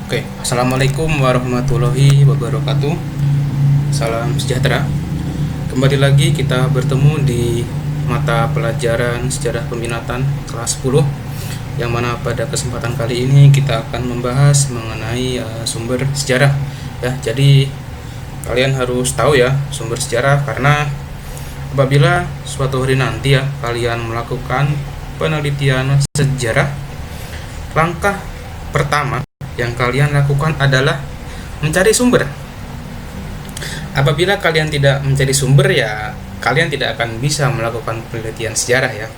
Oke, assalamualaikum warahmatullahi wabarakatuh. Salam sejahtera. Kembali lagi kita bertemu di mata pelajaran sejarah peminatan kelas 10, yang mana pada kesempatan kali ini kita akan membahas mengenai sumber sejarah. Ya, jadi kalian harus tahu ya sumber sejarah, karena apabila suatu hari nanti ya kalian melakukan penelitian sejarah, langkah pertama yang kalian lakukan adalah mencari sumber. Apabila kalian tidak mencari sumber, ya kalian tidak akan bisa melakukan penelitian sejarah ya.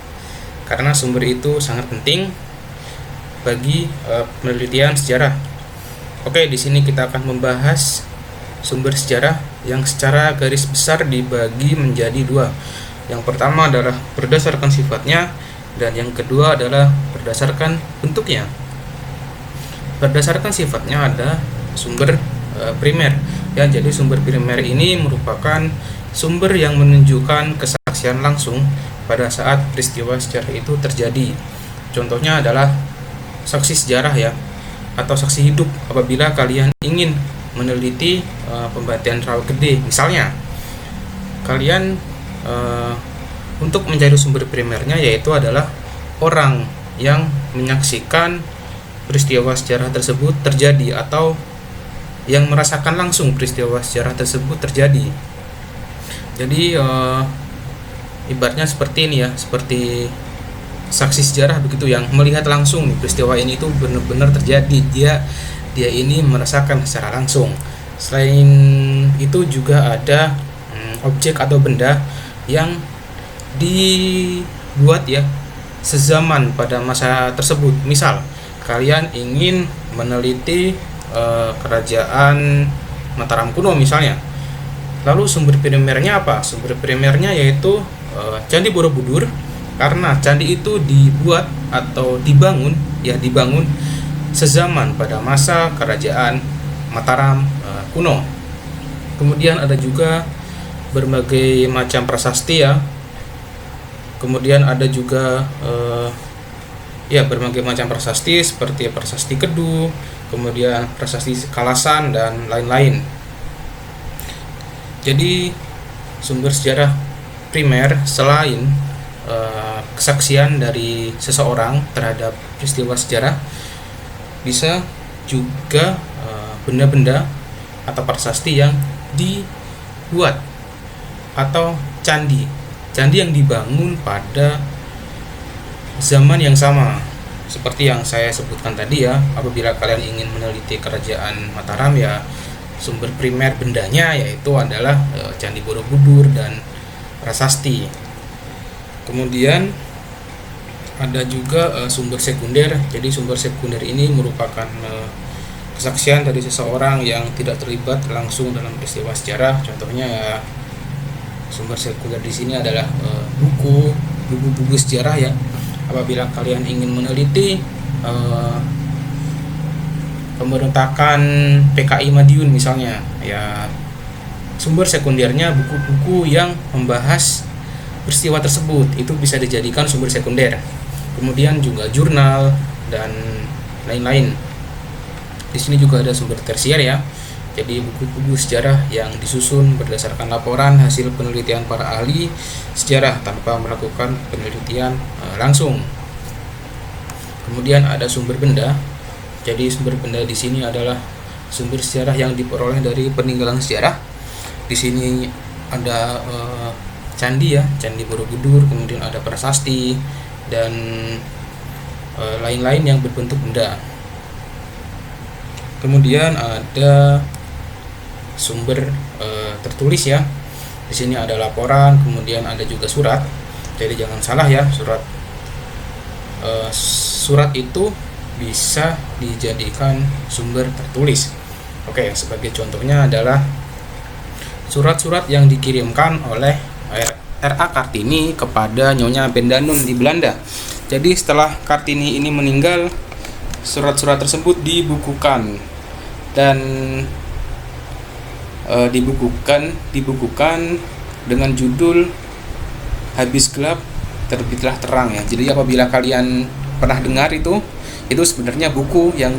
Karena sumber itu sangat penting bagi penelitian sejarah. Oke, di sini kita akan membahas sumber sejarah yang secara garis besar dibagi menjadi dua. Yang pertama adalah berdasarkan sifatnya, dan yang kedua adalah berdasarkan bentuknya. Berdasarkan sifatnya ada sumber primer ya. Jadi sumber primer ini merupakan sumber yang menunjukkan kesaksian langsung pada saat peristiwa sejarah itu terjadi. Contohnya adalah saksi sejarah ya, atau saksi hidup apabila kalian ingin meneliti pembantaian Rawagede. Misalnya kalian untuk mencari sumber primernya, yaitu adalah orang yang menyaksikan peristiwa sejarah tersebut terjadi atau yang merasakan langsung peristiwa sejarah tersebut terjadi. Jadi ibaratnya seperti ini ya, seperti saksi sejarah begitu, yang melihat langsung nih, peristiwa ini itu benar-benar terjadi, dia ini merasakan secara langsung. Selain itu juga ada objek atau benda yang dibuat ya sezaman pada masa tersebut. Misal kalian ingin meneliti kerajaan Mataram kuno misalnya. Lalu sumber primernya apa? Sumber primernya yaitu Candi Borobudur, karena candi itu dibuat atau dibangun sezaman pada masa kerajaan Mataram kuno. Kemudian ada juga berbagai macam prasasti ya. Kemudian ada juga berbagai macam prasasti seperti prasasti Kedu, kemudian prasasti Kalasan, dan lain-lain. Jadi sumber sejarah primer selain kesaksian dari seseorang terhadap peristiwa sejarah, bisa juga benda-benda atau prasasti yang dibuat atau candi yang dibangun pada zaman yang sama. Seperti yang saya sebutkan tadi ya, apabila kalian ingin meneliti kerajaan Mataram, ya sumber primer bendanya yaitu adalah Candi Borobudur dan prasasti. Kemudian ada juga sumber sekunder. Jadi sumber sekunder ini merupakan kesaksian dari seseorang yang tidak terlibat langsung dalam peristiwa sejarah. Contohnya ya, sumber sekunder di sini adalah buku-buku sejarah ya. Apabila kalian ingin meneliti pemberontakan PKI Madiun misalnya, ya sumber sekundernya buku-buku yang membahas peristiwa tersebut, itu bisa dijadikan sumber sekunder. Kemudian juga jurnal dan lain-lain. Di sini juga ada sumber tersier ya. Jadi buku-buku sejarah yang disusun berdasarkan laporan hasil penelitian para ahli sejarah tanpa melakukan penelitian langsung. Kemudian ada sumber benda. Jadi sumber benda di sini adalah sumber sejarah yang diperoleh dari peninggalan sejarah. Di sini ada candi ya, Candi Borobudur, kemudian ada prasasti dan lain-lain yang berbentuk benda. Kemudian ada sumber tertulis ya. Di sini ada laporan, kemudian ada juga surat. Jadi jangan salah ya, surat itu bisa dijadikan sumber tertulis. Oke, sebagai contohnya adalah surat-surat yang dikirimkan oleh R.A. Kartini kepada Nyonya Bendanun di Belanda. Jadi setelah Kartini ini meninggal, surat-surat tersebut dibukukan dan dibukukan dengan judul Habis Gelap Terbitlah Terang ya. Jadi apabila kalian pernah dengar itu sebenarnya buku yang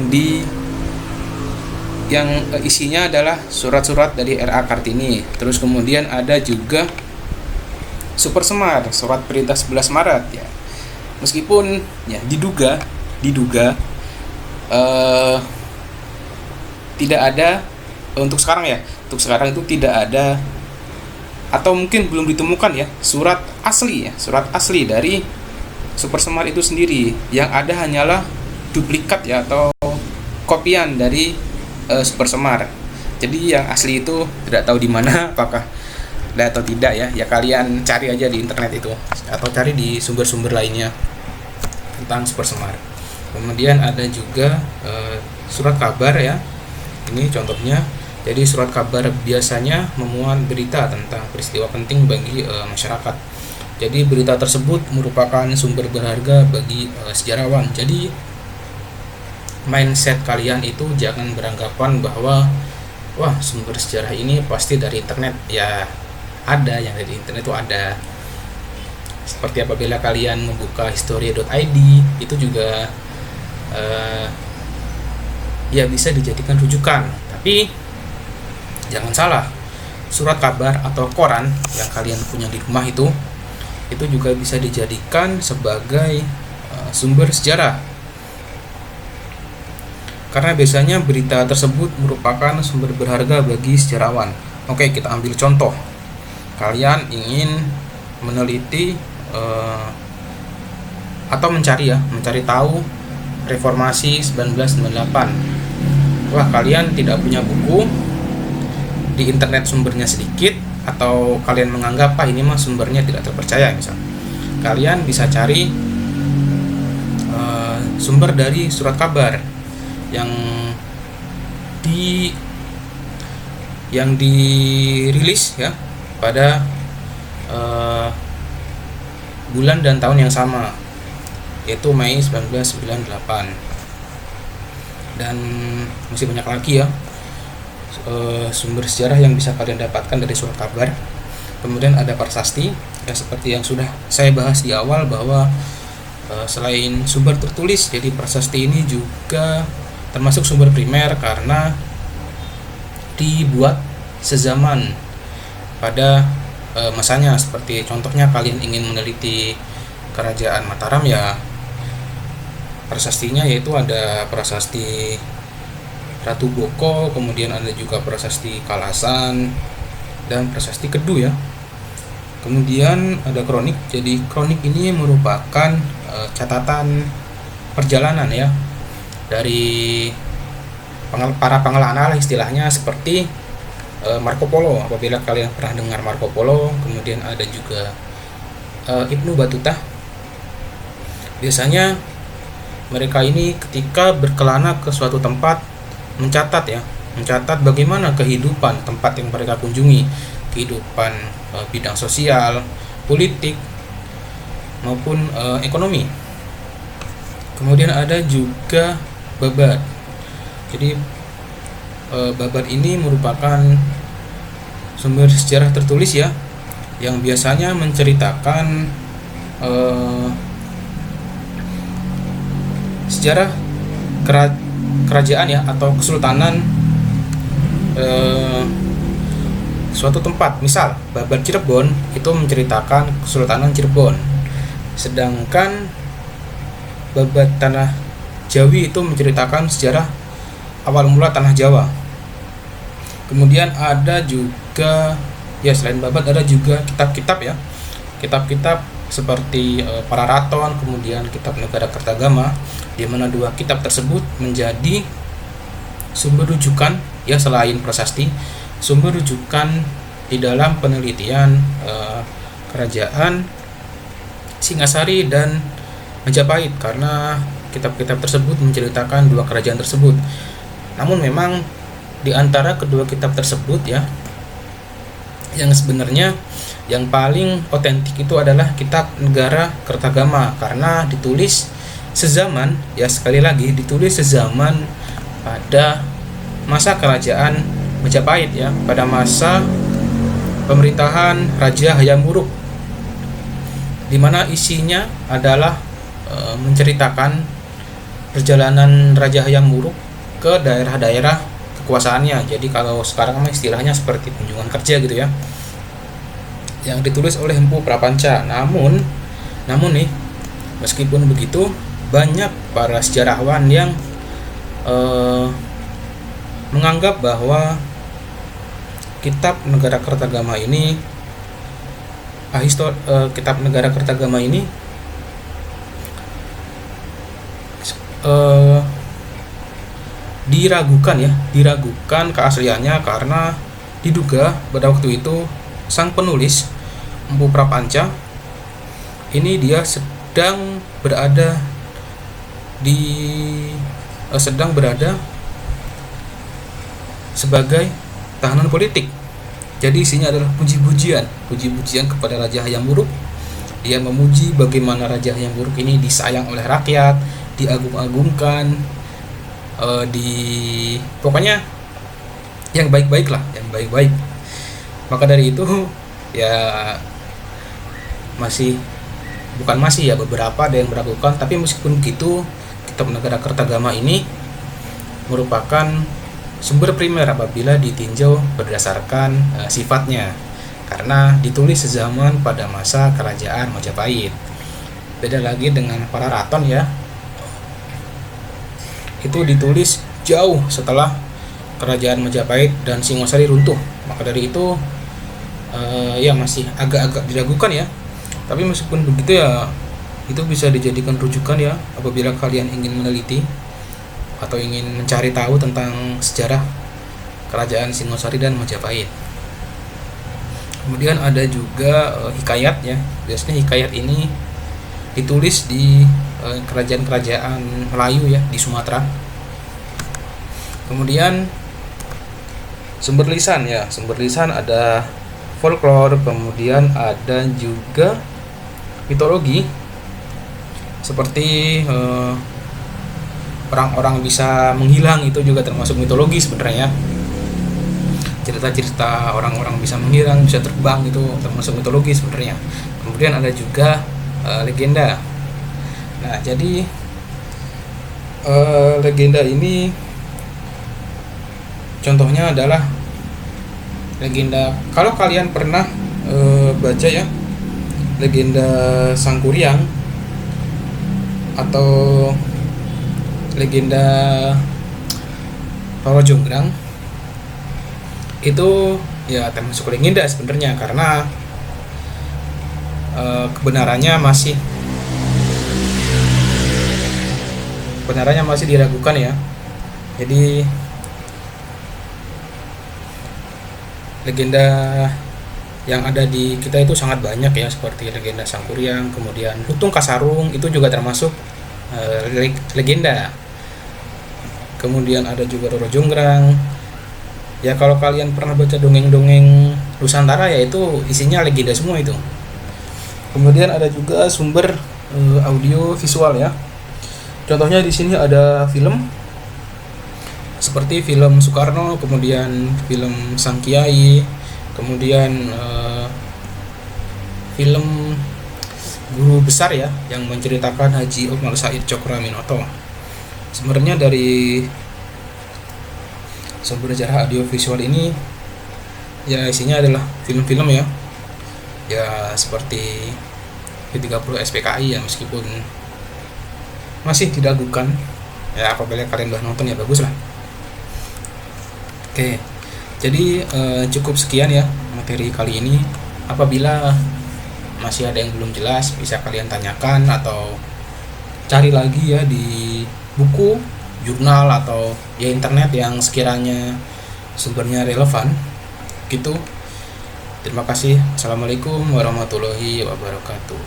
yang isinya adalah surat-surat dari R.A. Kartini. Terus kemudian ada juga Super Semar, surat perintah 11 Maret ya. Meskipun ya diduga tidak ada untuk sekarang ya. Untuk sekarang itu tidak ada, atau mungkin belum ditemukan ya, surat asli dari Super Semar itu sendiri. Yang ada hanyalah duplikat ya, atau kopian dari Super Semar. Jadi yang asli itu tidak tahu di mana, apakah ada atau tidak ya. Ya kalian cari aja di internet itu, atau cari di sumber-sumber lainnya tentang Super Semar. Kemudian ada juga surat kabar ya. Ini contohnya. Jadi surat kabar biasanya memuat berita tentang peristiwa penting bagi masyarakat. Jadi berita tersebut merupakan sumber berharga bagi sejarawan. Jadi mindset kalian itu jangan beranggapan bahwa wah, sumber sejarah ini pasti dari internet. Ya ada yang dari internet, itu ada. Seperti apabila kalian membuka historia.id, itu juga ya bisa dijadikan rujukan. Tapi jangan salah, surat kabar atau koran yang kalian punya di rumah itu juga bisa dijadikan sebagai sumber sejarah. Karena biasanya berita tersebut merupakan sumber berharga bagi sejarawan. Oke, kita ambil contoh. Kalian ingin meneliti atau mencari tahu reformasi 1998. Wah, kalian tidak punya buku, di internet sumbernya sedikit, atau kalian menganggap ini mah sumbernya tidak terpercaya misal. Kalian bisa cari sumber dari surat kabar yang dirilis ya pada bulan dan tahun yang sama, yaitu Mei 1998. Dan masih banyak lagi ya sumber sejarah yang bisa kalian dapatkan dari surat kabar. Kemudian ada prasasti ya, seperti yang sudah saya bahas di awal bahwa selain sumber tertulis, jadi prasasti ini juga termasuk sumber primer karena dibuat sezaman pada masanya. Seperti contohnya kalian ingin meneliti kerajaan Mataram ya, prasastinya yaitu ada prasasti Ratu Boko, kemudian ada juga prasasti Kalasan dan prasasti Kedu ya. Kemudian ada kronik. Jadi kronik ini merupakan catatan perjalanan ya dari para pengelana istilahnya, seperti Marco Polo. Apabila kalian pernah dengar Marco Polo, kemudian ada juga Ibnu Battuta. Biasanya mereka ini ketika berkelana ke suatu tempat mencatat bagaimana kehidupan tempat yang mereka kunjungi, kehidupan bidang sosial, politik maupun ekonomi. Kemudian ada juga babat. Jadi babat ini merupakan sumber sejarah tertulis ya, yang biasanya menceritakan sejarah kerajaan ya, atau kesultanan suatu tempat. Misal babat Cirebon itu menceritakan Kesultanan Cirebon, sedangkan babat Tanah Jawi itu menceritakan sejarah awal mula Tanah Jawa. Kemudian ada juga ya, selain babat ada juga kitab-kitab ya, kitab-kitab seperti Pararaton, kemudian kitab Negara Kertagama, di mana dua kitab tersebut menjadi sumber rujukan ya, selain prasasti, sumber rujukan di dalam penelitian kerajaan Singasari dan Majapahit, karena kitab-kitab tersebut menceritakan dua kerajaan tersebut. Namun memang di antara kedua kitab tersebut ya, yang sebenarnya yang paling otentik itu adalah kitab Negara Kertagama, karena ditulis sezaman ya, sekali lagi ditulis sezaman pada masa kerajaan Majapahit ya, pada masa pemerintahan Raja Hayam Wuruk, di mana isinya adalah menceritakan perjalanan Raja Hayam Wuruk ke daerah-daerah kekuasaannya. Jadi kalau sekarang mah istilahnya seperti kunjungan kerja gitu ya, yang ditulis oleh Empu Prapanca. Namun nih, meskipun begitu, banyak para sejarawan yang menganggap bahwa kitab Negara Kertagama ini kitab Negara Kertagama ini diragukan keasliannya karena diduga pada waktu itu sang penulis Empu Prapanca ini dia sedang berada sebagai tahanan politik. Jadi isinya adalah puji-pujian kepada Raja Hayam Wuruk. Dia memuji bagaimana Raja Hayam Wuruk ini disayang oleh rakyat, diagung-agungkan, pokoknya yang baik-baik lah, yang baik-baik. Maka dari itu ya beberapa ada yang meragukan, tapi meskipun begitu, kitab Negara Kertagama ini merupakan sumber primer apabila ditinjau berdasarkan sifatnya, karena ditulis sezaman pada masa kerajaan Majapahit. Beda lagi dengan para raton ya, itu ditulis jauh setelah kerajaan Majapahit dan Singosari runtuh. Maka dari itu ya masih agak-agak diragukan ya. Tapi meskipun begitu ya, itu bisa dijadikan rujukan ya apabila kalian ingin meneliti atau ingin mencari tahu tentang sejarah kerajaan Singosari dan Majapahit. Kemudian ada juga hikayat ya. Biasanya hikayat ini ditulis di kerajaan-kerajaan Melayu ya, di Sumatera. Kemudian sumber lisan ada folklore, kemudian ada juga mitologi seperti orang-orang bisa menghilang, itu juga termasuk mitologi sebenarnya. Cerita-cerita orang-orang bisa menghilang, bisa terbang, itu termasuk mitologi sebenarnya. Kemudian ada juga legenda. Nah, jadi legenda ini contohnya adalah legenda, kalau kalian pernah baca ya legenda Sangkuriang atau legenda Roro Jonggrang, itu ya termasuk legenda sebenarnya, karena kebenarannya masih diragukan ya. Jadi legenda yang ada di kita itu sangat banyak ya, seperti legenda Sangkuriang, kemudian Lutung Kasarung itu juga termasuk legenda. Kemudian ada juga Roro Jonggrang. Ya kalau kalian pernah baca dongeng-dongeng Nusantara ya, itu isinya legenda semua itu. Kemudian ada juga sumber audio visual ya. Contohnya di sini ada film seperti film Soekarno, kemudian film Sang Kiai, kemudian film Guru Besar ya, yang menceritakan Haji Omar Said Cokroaminoto. Sebenarnya dari sumber sejarah audio visual ini ya isinya adalah film-film ya, seperti P30 SPKI ya, meskipun masih diragukan ya, apabila kalian udah nonton ya bagus lah. Oke, jadi cukup sekian ya materi kali ini. Apabila masih ada yang belum jelas, bisa kalian tanyakan atau cari lagi ya di buku, jurnal, atau di internet yang sekiranya sumbernya relevan gitu. Terima kasih. Assalamualaikum warahmatullahi wabarakatuh.